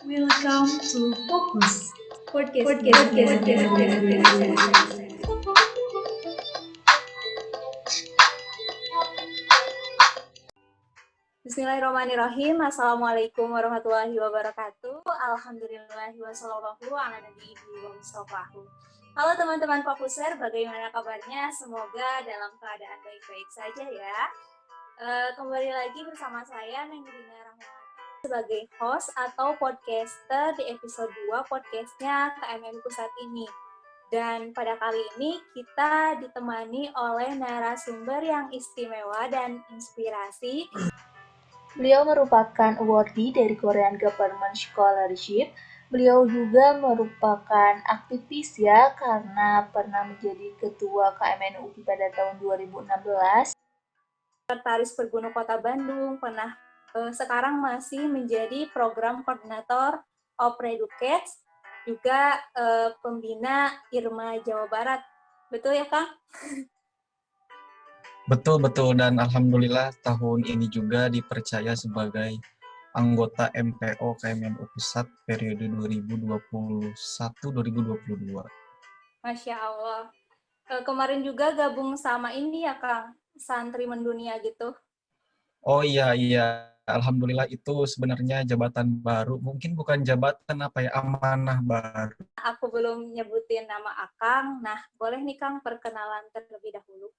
Welcome to Focus Podcast. Bismillahirrahmanirrahim. Assalamualaikum warahmatullahi wabarakatuh. Alhamdulillahi wassallallahu ala nabiyyi wa mustafahu. Halo teman-teman Fokuser, bagaimana kabarnya? Semoga dalam keadaan baik-baik saja ya. Kembali lagi bersama saya Nenggina Rahmawati sebagai host atau podcaster di episode 2 podcastnya KMM Pusat ini. Dan pada kali ini kita ditemani oleh narasumber yang istimewa dan inspirasi. Beliau merupakan awardee dari Korean Government Scholarship. Beliau juga merupakan aktivis ya, karena pernah menjadi ketua KMN UPI pada tahun 2016. Sekretaris Perguna Kota Bandung, sekarang masih menjadi program koordinator Opreducate, juga pembina IRMA Jawa Barat. Betul ya, Kang? Betul, dan alhamdulillah tahun ini juga dipercaya sebagai anggota MPO KMNU Pusat periode 2021-2022. Masya Allah. Kemarin juga gabung sama ini ya, Kang, Santri Mendunia gitu. Oh iya, alhamdulillah itu sebenarnya jabatan baru. Mungkin bukan jabatan amanah baru. Aku belum nyebutin nama Akang. Nah, boleh nih Kang perkenalan terlebih dahulu.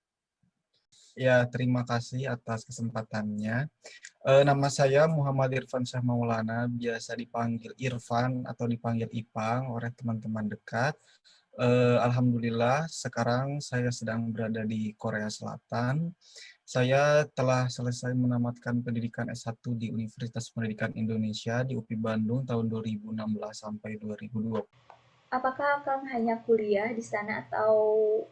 Ya, terima kasih atas kesempatannya. Nama saya Muhammad Irfan Syah Maulana, biasa dipanggil Irfan atau dipanggil Ipang oleh teman-teman dekat. Alhamdulillah, sekarang saya sedang berada di Korea Selatan. Saya telah selesai menamatkan pendidikan S1 di Universitas Pendidikan Indonesia di UPI Bandung tahun 2016 sampai 2020. Apakah Kang hanya kuliah di sana atau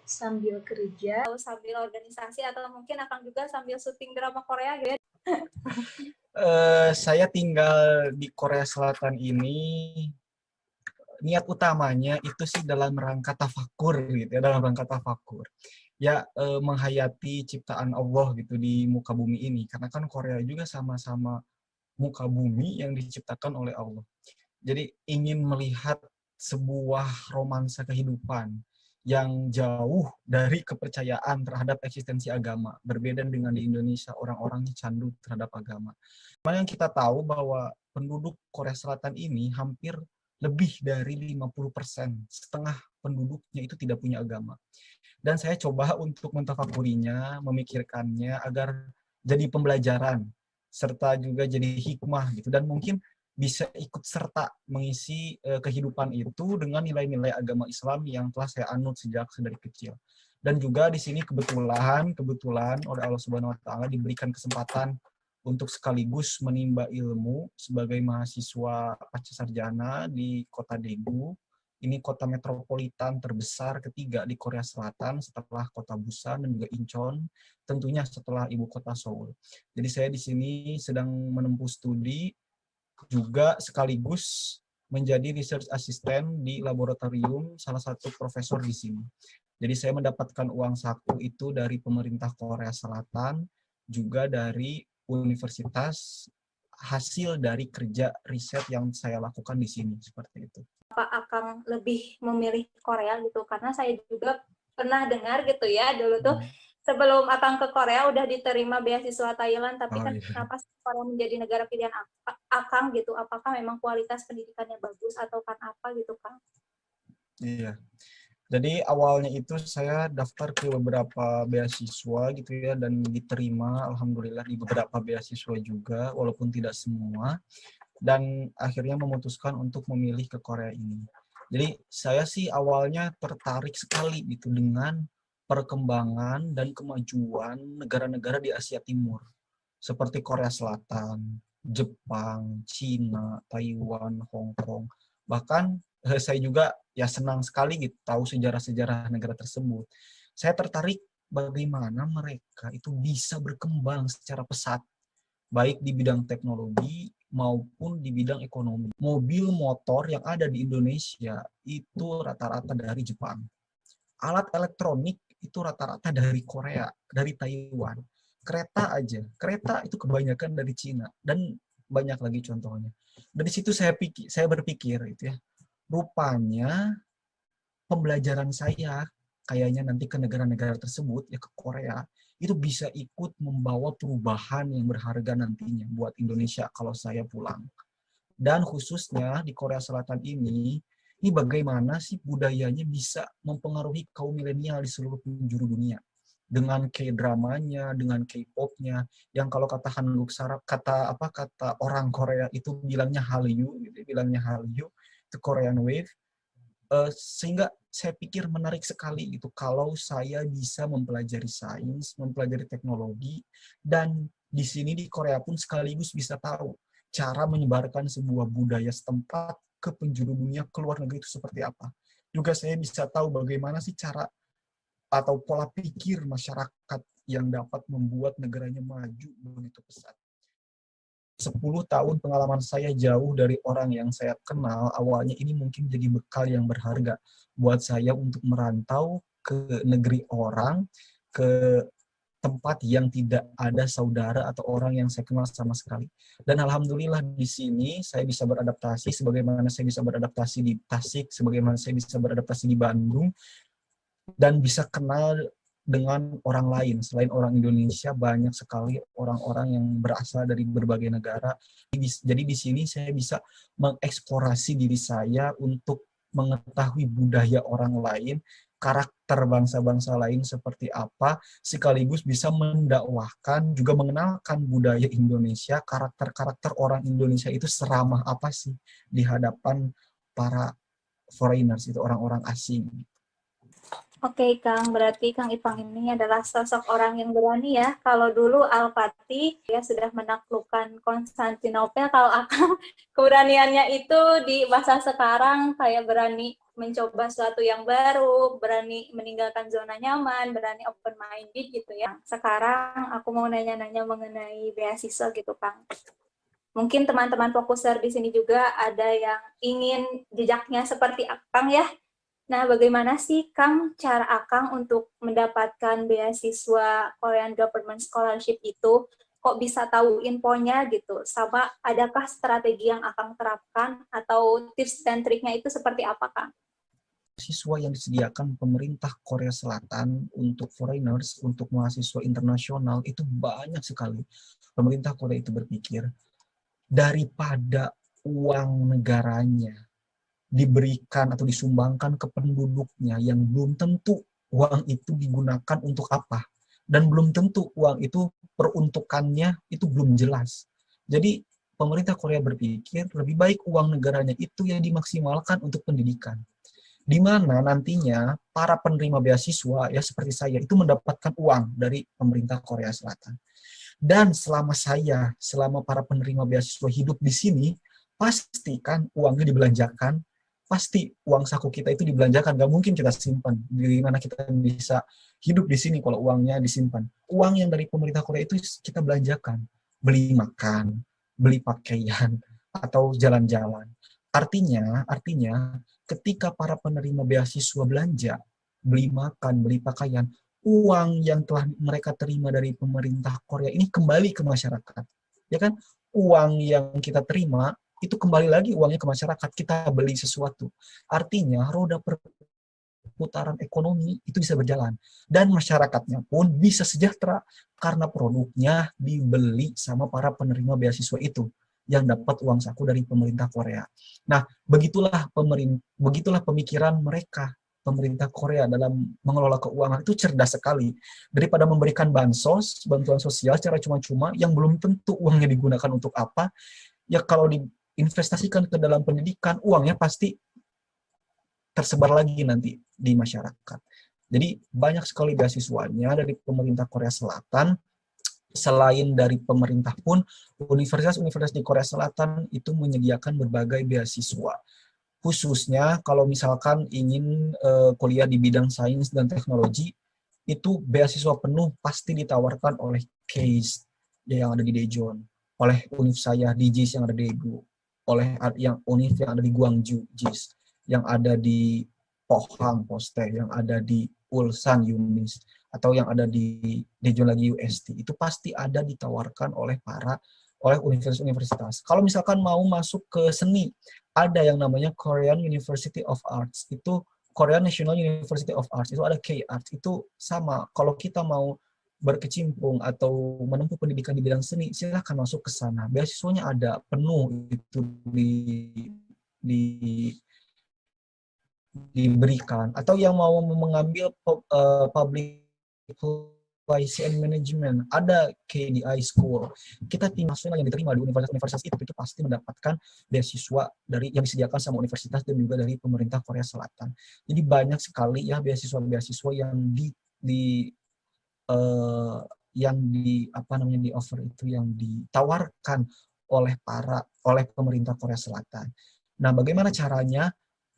sambil kerja? Atau sambil organisasi, atau mungkin Akang juga sambil syuting drama Korea gitu? Saya tinggal di Korea Selatan ini, niat utamanya itu sih dalam rangka tafakur gitu ya, menghayati ciptaan Allah gitu di muka bumi ini, karena kan Korea juga sama-sama muka bumi yang diciptakan oleh Allah. Jadi ingin melihat sebuah romansa kehidupan yang jauh dari kepercayaan terhadap eksistensi agama. Berbeda dengan di Indonesia, orang-orangnya candu terhadap agama. Yang kita tahu bahwa penduduk Korea Selatan ini hampir lebih dari 50%, setengah penduduknya itu tidak punya agama. Dan saya coba untuk mentafakurinya, memikirkannya agar jadi pembelajaran, serta juga jadi hikmah gitu. Dan mungkin bisa ikut serta mengisi kehidupan itu dengan nilai-nilai agama Islam yang telah saya anut sejak dari kecil. Dan juga di sini kebetulan oleh Allah Subhanahu wa taala diberikan kesempatan untuk sekaligus menimba ilmu sebagai mahasiswa pasca sarjana di Kota Daegu. Ini kota metropolitan terbesar ketiga di Korea Selatan setelah kota Busan dan juga Incheon, tentunya setelah ibu kota Seoul. Jadi saya di sini sedang menempuh studi, juga sekaligus menjadi research assistant di laboratorium salah satu profesor di sini. Jadi saya mendapatkan uang saku itu dari pemerintah Korea Selatan, juga dari universitas, hasil dari kerja riset yang saya lakukan di sini, seperti itu. Apa Akang lebih memilih Korea gitu? Karena saya juga pernah dengar gitu ya, dulu tuh sebelum Akang ke Korea udah diterima beasiswa Thailand, tapi kenapa Korea menjadi negara pilihan Akang gitu? Apakah memang kualitas pendidikannya bagus atau kan apa gitu, Kang? Iya. Jadi awalnya itu saya daftar ke beberapa beasiswa gitu ya, dan diterima alhamdulillah di beberapa beasiswa juga, walaupun tidak semua. Dan akhirnya memutuskan untuk memilih ke Korea ini. Jadi saya sih awalnya tertarik sekali gitu dengan perkembangan dan kemajuan negara-negara di Asia Timur, seperti Korea Selatan, Jepang, Cina, Taiwan, Hong Kong. Bahkan saya juga ya senang sekali gitu tahu sejarah-sejarah negara tersebut. Saya tertarik bagaimana mereka itu bisa berkembang secara pesat, baik di bidang teknologi maupun di bidang ekonomi. Mobil motor yang ada di Indonesia itu rata-rata dari Jepang. Alat elektronik itu rata-rata dari Korea, dari Taiwan. Kereta itu kebanyakan dari Cina. Dan banyak lagi contohnya. Dari situ saya berpikir itu ya, rupanya pembelajaran saya kayaknya nanti ke negara-negara tersebut, ya ke Korea, itu bisa ikut membawa perubahan yang berharga nantinya buat Indonesia kalau saya pulang. Dan khususnya di Korea Selatan ini bagaimana sih budayanya bisa mempengaruhi kaum milenial di seluruh penjuru dunia. Dengan K-dramanya, dengan K-popnya, yang kalau kata Hanguk Sarap, kata orang Korea itu bilangnya Hallyu, gitu, bilangnya Hallyu, itu Korean Wave. Sehingga saya pikir menarik sekali gitu kalau saya bisa mempelajari sains, mempelajari teknologi, dan di sini di Korea pun sekaligus bisa tahu cara menyebarkan sebuah budaya setempat ke penjuru dunia, ke luar negeri itu seperti apa. Juga saya bisa tahu bagaimana sih cara atau pola pikir masyarakat yang dapat membuat negaranya maju begitu pesat. 10 tahun pengalaman saya jauh dari orang yang saya kenal, awalnya ini mungkin jadi bekal yang berharga buat saya untuk merantau ke negeri orang, ke tempat yang tidak ada saudara atau orang yang saya kenal sama sekali. Dan alhamdulillah di sini saya bisa beradaptasi sebagaimana saya bisa beradaptasi di Tasik, sebagaimana saya bisa beradaptasi di Bandung, dan bisa kenal dengan orang lain. Selain orang Indonesia, banyak sekali orang-orang yang berasal dari berbagai negara. Jadi di sini saya bisa mengeksplorasi diri saya untuk mengetahui budaya orang lain, karakter bangsa-bangsa lain seperti apa, sekaligus bisa mendakwahkan, juga mengenalkan budaya Indonesia, karakter-karakter orang Indonesia itu seramah apa sih di hadapan para foreigners, itu orang-orang asing. Oke, Kang, berarti Kang Ipang ini adalah sosok orang yang berani ya. Kalau dulu Al-Fatih ya sudah menaklukkan Konstantinopel, kalau Akang keberaniannya itu di masa sekarang kayak berani mencoba sesuatu yang baru, berani meninggalkan zona nyaman, berani open minded gitu ya. Sekarang aku mau nanya-nanya mengenai beasiswa gitu, Kang. Mungkin teman-teman fokuser di sini juga ada yang ingin jejaknya seperti Akang ya. Nah, bagaimana sih, Kang, cara Akang untuk mendapatkan beasiswa Korean Government Scholarship itu? Kok bisa tahu infonya gitu? Sama adakah strategi yang Akang terapkan atau tips dan triknya itu seperti apa, Kang? Siswa yang disediakan pemerintah Korea Selatan untuk foreigners, untuk mahasiswa internasional itu banyak sekali. Pemerintah Korea itu berpikir, daripada uang negaranya diberikan atau disumbangkan ke penduduknya yang belum tentu uang itu digunakan untuk apa, dan belum tentu uang itu peruntukannya itu belum jelas. Jadi pemerintah Korea berpikir lebih baik uang negaranya itu yang dimaksimalkan untuk pendidikan, di mana nantinya para penerima beasiswa ya seperti saya itu mendapatkan uang dari pemerintah Korea Selatan. Dan selama para penerima beasiswa hidup di sini, pastikan uangnya dibelanjakan, pasti uang saku kita itu dibelanjakan, gak mungkin kita simpan. Di mana kita bisa hidup di sini kalau uangnya disimpan? Uang yang dari pemerintah Korea itu kita belanjakan, beli makan, beli pakaian, atau jalan-jalan. Artinya ketika para penerima beasiswa belanja, beli makan, beli pakaian, uang yang telah mereka terima dari pemerintah Korea ini kembali ke masyarakat. Ya kan? Uang yang kita terima itu kembali lagi uangnya ke masyarakat, kita beli sesuatu. Artinya roda perputaran ekonomi itu bisa berjalan. Dan masyarakatnya pun bisa sejahtera karena produknya dibeli sama para penerima beasiswa itu yang dapat uang saku dari pemerintah Korea. Nah, begitulah pemikiran mereka, pemerintah Korea dalam mengelola keuangan itu cerdas sekali. Daripada memberikan bansos, bantuan sosial secara cuma-cuma yang belum tentu uangnya digunakan untuk apa, ya kalau diinvestasikan ke dalam pendidikan, uangnya pasti tersebar lagi nanti di masyarakat. Jadi banyak sekali beasiswanya dari pemerintah Korea Selatan. Selain dari pemerintah pun, universitas-universitas di Korea Selatan itu menyediakan berbagai beasiswa. Khususnya kalau misalkan ingin kuliah di bidang sains dan teknologi, itu beasiswa penuh pasti ditawarkan oleh CASE yang ada di Daejeon, oleh univ saya di JIS yang ada di Daegu, oleh univ yang ada di Gwangju JIS, yang ada di Pohang Poste, yang ada di Ulsan Yunis, atau yang ada di Daejeon lagi UST, itu pasti ada ditawarkan oleh para oleh universitas-universitas. Kalau misalkan mau masuk ke seni, ada yang namanya Korean University of Arts. Itu Korean National University of Arts, itu ada K-Arts. Itu sama, kalau kita mau berkecimpung atau menempuh pendidikan di bidang seni, silahkan masuk ke sana. Beasiswanya ada penuh itu di diberikan. Atau yang mau mengambil public policy and management, ada KDI School. Kita tim nasional yang diterima di universitas-universitas itu pasti mendapatkan beasiswa dari yang disediakan sama universitas dan juga dari pemerintah Korea Selatan. Jadi banyak sekali ya beasiswa-beasiswa yang di offer itu, yang ditawarkan oleh pemerintah Korea Selatan. Nah, bagaimana caranya?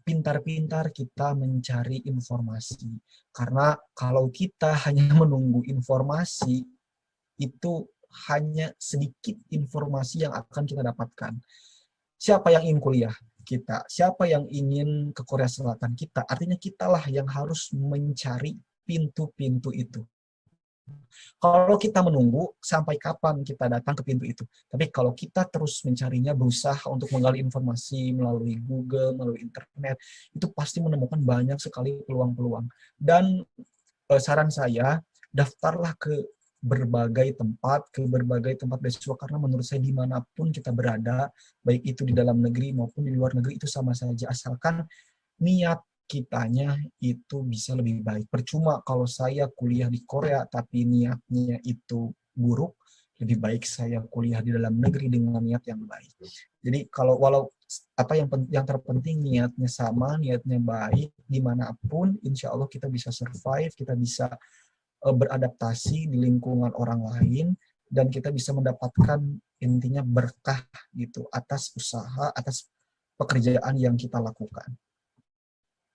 Pintar-pintar kita mencari informasi. Karena kalau kita hanya menunggu informasi, itu hanya sedikit informasi yang akan kita dapatkan. Siapa yang ingin kuliah? Kita. Siapa yang ingin ke Korea Selatan? Kita. Artinya kitalah yang harus mencari pintu-pintu itu. Kalau kita menunggu, sampai kapan kita datang ke pintu itu? Tapi kalau kita terus mencarinya, berusaha untuk menggali informasi melalui Google, melalui internet, itu pasti menemukan banyak sekali peluang-peluang. Dan saran saya, daftarlah ke berbagai tempat beasiswa, karena menurut saya dimanapun kita berada, baik itu di dalam negeri maupun di luar negeri, itu sama saja, asalkan niat kitanya itu bisa lebih baik. Percuma kalau saya kuliah di Korea tapi niatnya itu buruk, lebih baik saya kuliah di dalam negeri dengan niat yang baik. Jadi yang terpenting niatnya sama, niatnya baik, dimanapun insya Allah kita bisa survive, kita bisa beradaptasi di lingkungan orang lain, dan kita bisa mendapatkan intinya berkah gitu atas usaha, atas pekerjaan yang kita lakukan.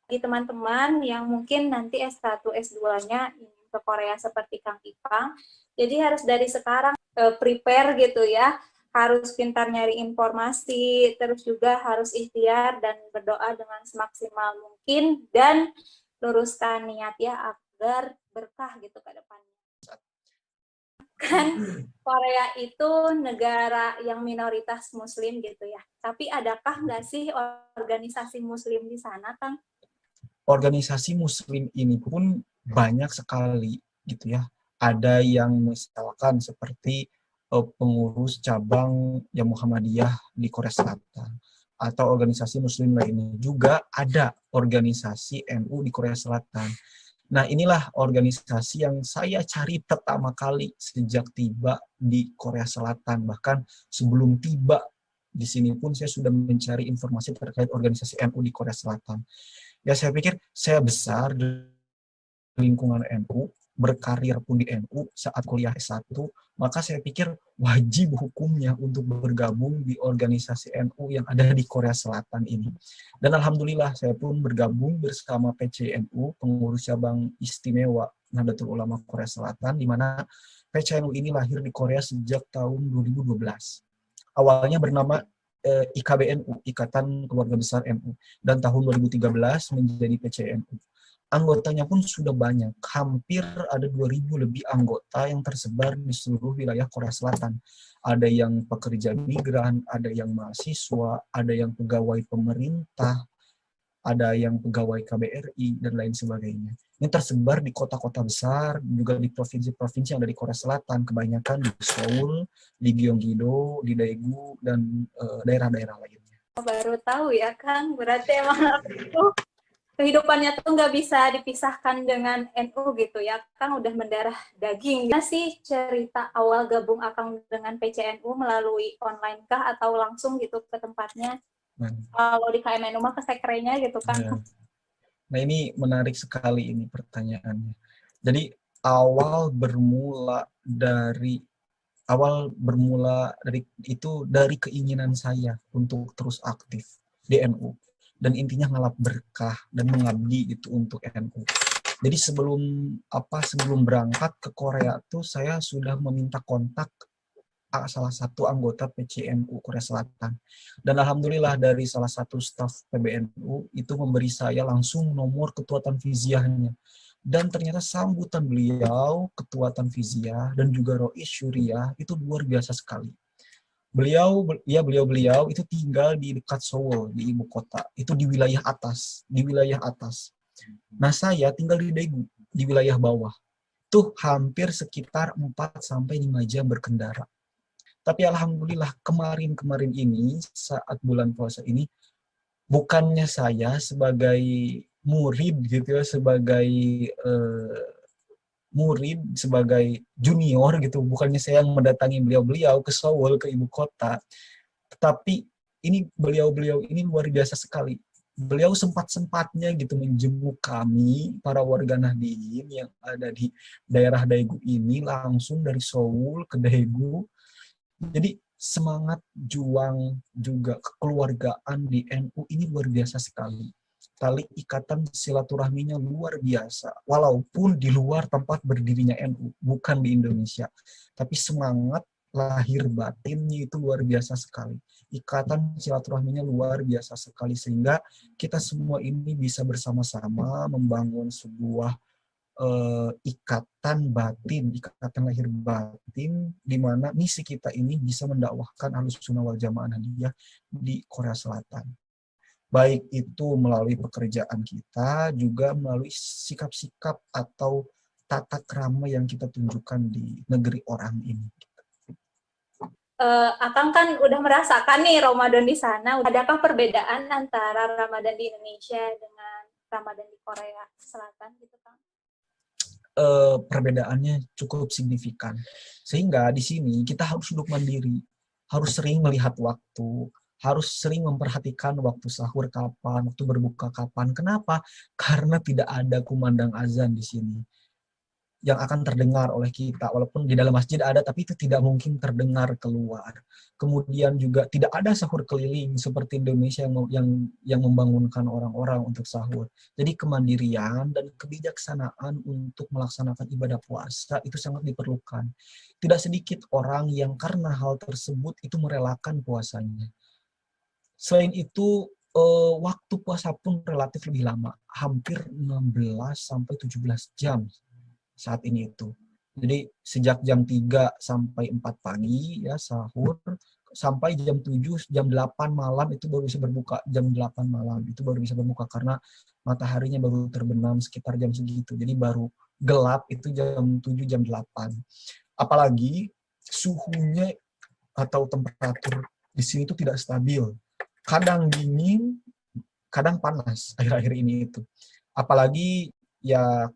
Bagi teman-teman yang mungkin nanti S1, S2-nya ingin ke Korea seperti Kang Ipang, jadi harus dari sekarang prepare gitu ya, harus pintar nyari informasi, terus juga harus ikhtiar dan berdoa dengan semaksimal mungkin, dan luruskan niat ya agar berkah gitu ke depannya. Kan Korea itu negara yang minoritas muslim gitu ya, tapi adakah nggak sih organisasi muslim di sana, Kang? Organisasi muslim ini pun banyak sekali gitu ya. Ada yang misalkan seperti pengurus cabang yang Muhammadiyah di Korea Selatan, atau organisasi muslim lainnya. Juga ada organisasi NU di Korea Selatan. Nah, inilah organisasi yang saya cari pertama kali sejak tiba di Korea Selatan. Bahkan sebelum tiba di sini pun saya sudah mencari informasi terkait organisasi NU di Korea Selatan. Ya, saya pikir saya besar di lingkungan NU, berkarir pun di NU saat kuliah S1, maka saya pikir wajib hukumnya untuk bergabung di organisasi NU yang ada di Korea Selatan ini. Dan alhamdulillah saya pun bergabung bersama PCNU, pengurus cabang istimewa Nahdlatul Ulama Korea Selatan, di mana PCNU ini lahir di Korea sejak tahun 2012. Awalnya bernama IKBNU, Ikatan Keluarga Besar NU, dan tahun 2013 menjadi PCNU. Anggotanya pun sudah banyak, hampir ada 2.000 lebih anggota yang tersebar di seluruh wilayah Korea Selatan. Ada yang pekerja migran, ada yang mahasiswa, ada yang pegawai pemerintah, ada yang pegawai KBRI, dan lain sebagainya. Ini tersebar di kota-kota besar, juga di provinsi-provinsi yang ada di Korea Selatan, kebanyakan di Seoul, di Gyeonggi-do, di Daegu, dan daerah-daerah lainnya. Baru tahu ya, Kang, berarti emang itu kehidupannya tuh nggak bisa dipisahkan dengan NU gitu ya, Kang udah mendarah daging. Gimana sih cerita awal gabung Akang dengan PCNU, melalui online kah atau langsung gitu ke tempatnya? Kalau di KMNU mah ke sekrenya gitu kan. Ya. Nah, ini menarik sekali ini pertanyaannya. Jadi awal bermula dari dari keinginan saya untuk terus aktif di NU, dan intinya ngalap berkah dan mengabdi itu untuk NU. Jadi sebelum berangkat ke Korea tuh saya sudah meminta kontak salah satu anggota PCNU Korea Selatan. Dan alhamdulillah dari salah satu staf PBNU itu memberi saya langsung nomor ketua Tanfiziahnya. Dan ternyata sambutan beliau, ketua Tanfiziah, dan juga Rois Syuriah itu luar biasa sekali. Beliau itu tinggal di dekat Seoul, di ibu kota. Itu di wilayah atas, Nah, saya tinggal di Daegu, di wilayah bawah. Tuh hampir sekitar 4 sampai 5 jam berkendara. Tapi alhamdulillah kemarin ini saat bulan puasa ini, bukannya saya sebagai murid gitu ya, sebagai junior gitu, bukannya saya yang mendatangi beliau ke Seoul, ke ibu kota, tetapi ini beliau ini luar biasa sekali. Beliau sempat-sempatnya gitu menjenguk kami, para warga Nahdien yang ada di daerah Daegu ini, langsung dari Seoul ke Daegu. Jadi semangat juang juga kekeluargaan di NU ini luar biasa sekali. Tali ikatan silaturahminya luar biasa, walaupun di luar tempat berdirinya NU, bukan di Indonesia. Tapi semangat lahir batinnya itu luar biasa sekali. Ikatan silaturahminya luar biasa sekali, sehingga kita semua ini bisa bersama-sama membangun sebuah ikatan lahir batin, di mana misi kita ini bisa mendakwahkan Ahlussunnah wal Jamaah Nahdiyah di Korea Selatan. Baik itu melalui pekerjaan kita, juga melalui sikap-sikap atau tata krama yang kita tunjukkan di negeri orang ini. Akang kan udah merasakan nih Ramadan di sana. Adakah perbedaan antara Ramadan di Indonesia dengan Ramadan di Korea Selatan gitu, Kang? Perbedaannya cukup signifikan. Sehingga di sini kita harus duduk mandiri, harus sering melihat waktu, harus sering memperhatikan waktu sahur kapan, waktu berbuka kapan. Kenapa? Karena tidak ada kumandang azan di sini yang akan terdengar oleh kita, walaupun di dalam masjid ada, tapi itu tidak mungkin terdengar keluar. Kemudian juga tidak ada sahur keliling seperti Indonesia yang membangunkan orang-orang untuk sahur. Jadi kemandirian dan kebijaksanaan untuk melaksanakan ibadah puasa itu sangat diperlukan. Tidak sedikit orang yang karena hal tersebut itu merelakan puasanya. Selain itu, waktu puasa pun relatif lebih lama, hampir 16 sampai 17 jam saat ini itu. Jadi sejak jam 3 sampai 4 pagi ya sahur, sampai jam 7, jam 8 malam itu baru bisa berbuka. Jam 8 malam itu baru bisa berbuka karena mataharinya baru terbenam sekitar jam segitu. Jadi baru gelap itu jam 7, jam 8. Apalagi suhunya atau temperatur di sini itu tidak stabil. Kadang dingin, kadang panas akhir-akhir ini itu. Apalagi ya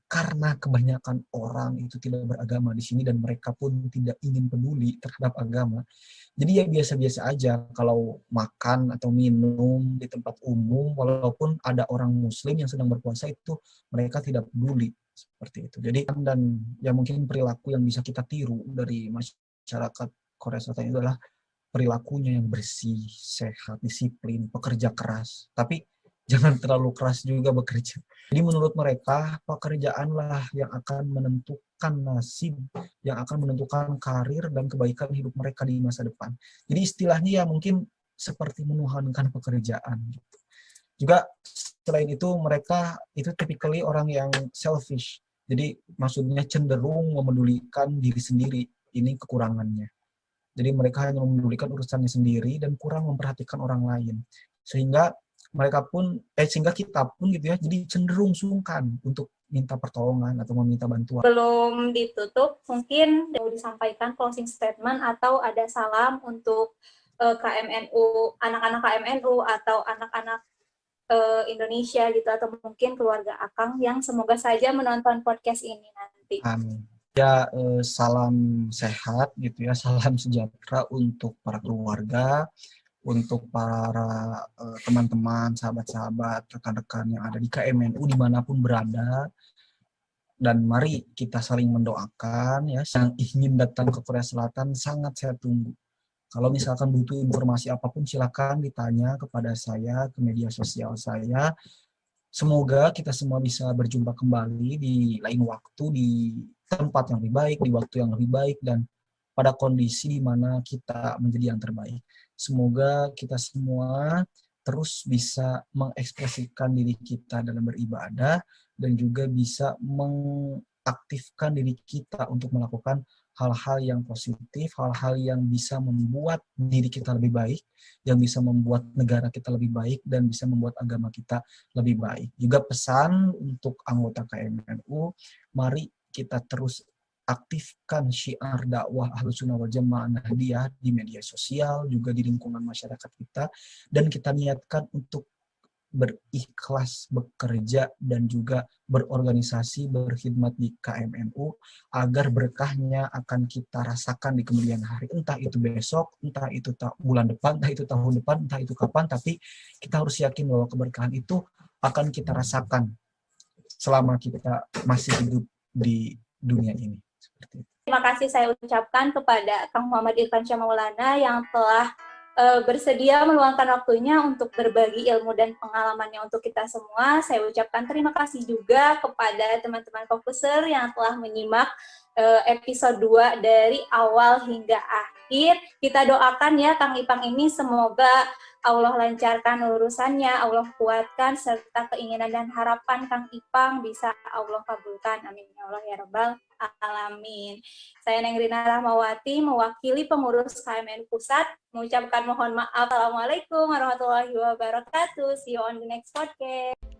karena kebanyakan orang itu tidak beragama di sini dan mereka pun tidak ingin peduli terhadap agama. Jadi ya biasa-biasa aja kalau makan atau minum di tempat umum, walaupun ada orang muslim yang sedang berpuasa itu mereka tidak peduli seperti itu. Jadi dan ya mungkin perilaku yang bisa kita tiru dari masyarakat Korea Selatan itu adalah perilakunya yang bersih, sehat, disiplin, pekerja keras. Tapi jangan terlalu keras juga bekerja. Jadi menurut mereka, pekerjaanlah yang akan menentukan nasib, yang akan menentukan karir dan kebaikan hidup mereka di masa depan. Jadi istilahnya ya mungkin seperti menuhankan pekerjaan. Juga selain itu mereka itu typically orang yang selfish. Jadi maksudnya cenderung memedulikan diri sendiri. Ini kekurangannya. Jadi mereka hanya memedulikan urusannya sendiri dan kurang memperhatikan orang lain. Sehingga kita pun gitu ya, jadi cenderung sungkan untuk minta pertolongan atau meminta bantuan. Belum ditutup, mungkin mau disampaikan closing statement atau ada salam untuk KMNU, anak-anak KMNU atau anak-anak Indonesia gitu, atau mungkin keluarga Akang yang semoga saja menonton podcast ini nanti. Amin. Ya, salam sehat gitu ya, salam sejahtera untuk para keluarga, untuk para teman-teman, sahabat-sahabat, rekan-rekan yang ada di KMNU dimanapun berada. Dan mari kita saling mendoakan ya, yang ingin datang ke Korea Selatan sangat saya tunggu. Kalau misalkan butuh informasi apapun silakan ditanya kepada saya, ke media sosial saya. Semoga kita semua bisa berjumpa kembali di lain waktu, di tempat yang lebih baik, di waktu yang lebih baik, dan pada kondisi di mana kita menjadi yang terbaik. Semoga kita semua terus bisa mengekspresikan diri kita dalam beribadah dan juga bisa mengaktifkan diri kita untuk melakukan hal-hal yang positif, hal-hal yang bisa membuat diri kita lebih baik, yang bisa membuat negara kita lebih baik, dan bisa membuat agama kita lebih baik. Juga pesan untuk anggota KMNU, mari kita terus aktifkan syiar dakwah Ahlussunnah wal Jamaah Nahdiyah di media sosial, juga di lingkungan masyarakat kita, dan kita niatkan untuk berikhlas bekerja dan juga berorganisasi, berkhidmat di KMNU agar berkahnya akan kita rasakan di kemudian hari. Entah itu besok, entah itu bulan depan, entah itu tahun depan, entah itu kapan, tapi kita harus yakin bahwa keberkahan itu akan kita rasakan selama kita masih hidup di dunia ini. Seperti itu. Terima kasih saya ucapkan kepada Kang Muhammad Irfan Syah Maulana yang telah bersedia meluangkan waktunya untuk berbagi ilmu dan pengalamannya untuk kita semua. Saya ucapkan terima kasih juga kepada teman-teman Fokuser yang telah menyimak episode 2 dari awal hingga akhir. Kita doakan ya Kang Ipang ini semoga Allah lancarkan urusannya, Allah kuatkan, serta keinginan dan harapan Kang Ipang bisa Allah kabulkan. Amin ya Allah ya Rabbal Alamin. Saya Nengrina Rahmawati mewakili pengurus KMN Pusat mengucapkan mohon maaf. Assalamualaikum warahmatullahi wabarakatuh. See you on the next podcast.